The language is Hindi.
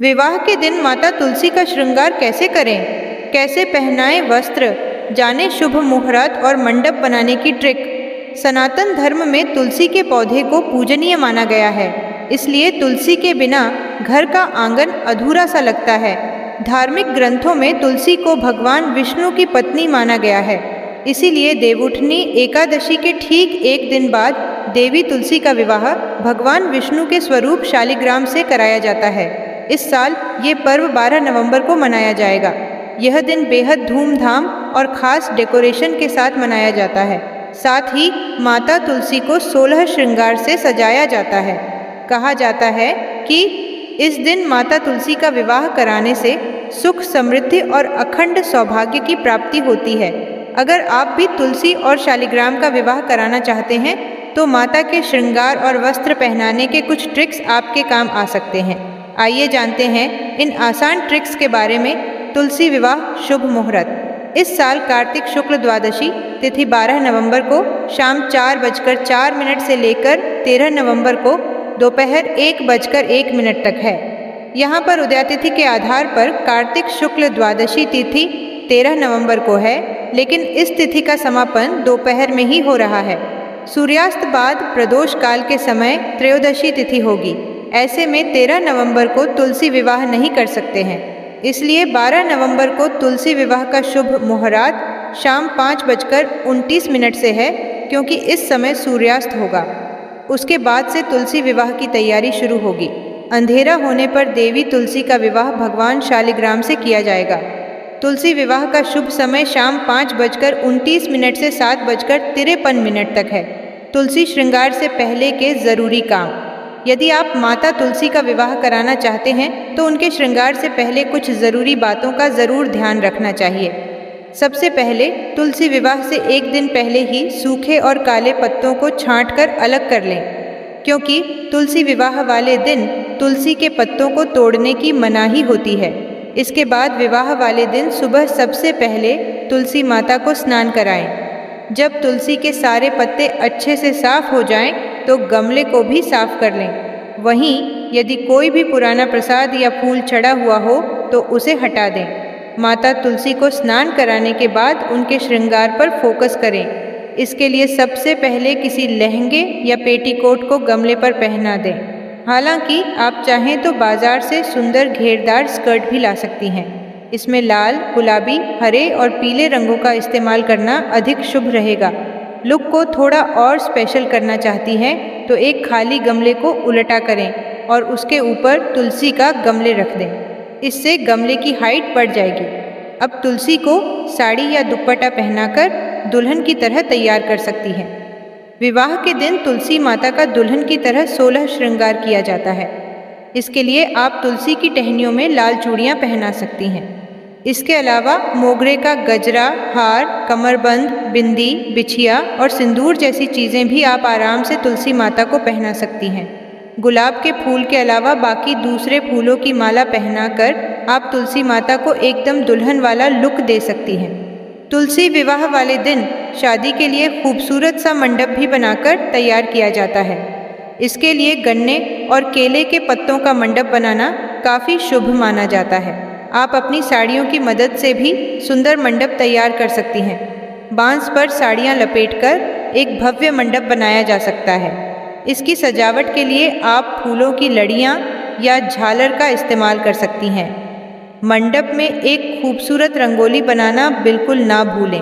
विवाह के दिन माता तुलसी का श्रृंगार कैसे करें, कैसे पहनाएं वस्त्र, जाने शुभ मुहूर्त और मंडप बनाने की ट्रिक। सनातन धर्म में तुलसी के पौधे को पूजनीय माना गया है, इसलिए तुलसी के बिना घर का आंगन अधूरा सा लगता है। धार्मिक ग्रंथों में तुलसी को भगवान विष्णु की पत्नी माना गया है, इसीलिए देवउठनी एकादशी के ठीक एक दिन बाद देवी तुलसी का विवाह भगवान विष्णु के स्वरूप शालिग्राम से कराया जाता है। इस साल ये पर्व 12 नवंबर को मनाया जाएगा। यह दिन बेहद धूमधाम और खास डेकोरेशन के साथ मनाया जाता है। साथ ही माता तुलसी को 16 श्रृंगार से सजाया जाता है। कहा जाता है कि इस दिन माता तुलसी का विवाह कराने से सुख, समृद्धि और अखंड सौभाग्य की प्राप्ति होती है। अगर आप भी तुलसी और शालिग्राम का विवाह कराना चाहते हैं तो माता के श्रृंगार और वस्त्र पहनाने के कुछ ट्रिक्स आपके काम आ सकते हैं। आइए जानते हैं इन आसान ट्रिक्स के बारे में। तुलसी विवाह शुभ मुहूर्त। इस साल कार्तिक शुक्ल द्वादशी तिथि 12 नवंबर को शाम 4:04 से लेकर 13 नवंबर को दोपहर 1:01 तक है। यहाँ पर उदयातिथि के आधार पर कार्तिक शुक्ल द्वादशी तिथि 13 नवंबर को है, लेकिन इस तिथि का समापन दोपहर में ही हो रहा है। सूर्यास्त बाद प्रदोष काल के समय त्रयोदशी तिथि होगी। ऐसे में 13 नवंबर को तुलसी विवाह नहीं कर सकते हैं, इसलिए 12 नवंबर को तुलसी विवाह का शुभ मुहूर्त शाम 5:29 से है, क्योंकि इस समय सूर्यास्त होगा। उसके बाद से तुलसी विवाह की तैयारी शुरू होगी। अंधेरा होने पर देवी तुलसी का विवाह भगवान शालिग्राम से किया जाएगा। तुलसी विवाह का शुभ समय शाम 5:29 से 7:53 तक है। तुलसी श्रृंगार से पहले के जरूरी काम। यदि आप माता तुलसी का विवाह कराना चाहते हैं तो उनके श्रृंगार से पहले कुछ ज़रूरी बातों का ज़रूर ध्यान रखना चाहिए। सबसे पहले तुलसी विवाह से एक दिन पहले ही सूखे और काले पत्तों को छांटकर अलग कर लें, क्योंकि तुलसी विवाह वाले दिन तुलसी के पत्तों को तोड़ने की मनाही होती है। इसके बाद विवाह वाले दिन सुबह सबसे पहले तुलसी माता को स्नान कराएं। जब तुलसी के सारे पत्ते अच्छे से साफ हो जाएं, तो गमले को भी साफ कर लें। वहीं यदि कोई भी पुराना प्रसाद या फूल चढ़ा हुआ हो तो उसे हटा दें। माता तुलसी को स्नान कराने के बाद उनके श्रृंगार पर फोकस करें। इसके लिए सबसे पहले किसी लहंगे या पेटीकोट को गमले पर पहना दें। हालांकि आप चाहें तो बाजार से सुंदर घेरदार स्कर्ट भी ला सकती हैं। इसमें लाल, गुलाबी, हरे और पीले रंगों का इस्तेमाल करना अधिक शुभ रहेगा। लुक को थोड़ा और स्पेशल करना चाहती हैं तो एक खाली गमले को उल्टा करें और उसके ऊपर तुलसी का गमले रख दें। इससे गमले की हाइट बढ़ जाएगी। अब तुलसी को साड़ी या दुपट्टा पहनाकर दुल्हन की तरह तैयार कर सकती हैं। विवाह के दिन तुलसी माता का दुल्हन की तरह 16 श्रृंगार किया जाता है। इसके लिए आप तुलसी की टहनियों में लाल चूड़ियाँ पहना सकती हैं। इसके अलावा मोगरे का गजरा, हार, कमरबंद, बिंदी, बिछिया और सिंदूर जैसी चीज़ें भी आप आराम से तुलसी माता को पहना सकती हैं। गुलाब के फूल के अलावा बाकी दूसरे फूलों की माला पहनाकर आप तुलसी माता को एकदम दुल्हन वाला लुक दे सकती हैं। तुलसी विवाह वाले दिन शादी के लिए खूबसूरत सा मंडप भी बनाकर तैयार किया जाता है। इसके लिए गन्ने और केले के पत्तों का मंडप बनाना काफ़ी शुभ माना जाता है। आप अपनी साड़ियों की मदद से भी सुंदर मंडप तैयार कर सकती हैं। बांस पर साड़ियाँ लपेटकर एक भव्य मंडप बनाया जा सकता है। इसकी सजावट के लिए आप फूलों की लड़ियाँ या झालर का इस्तेमाल कर सकती हैं। मंडप में एक खूबसूरत रंगोली बनाना बिल्कुल ना भूलें।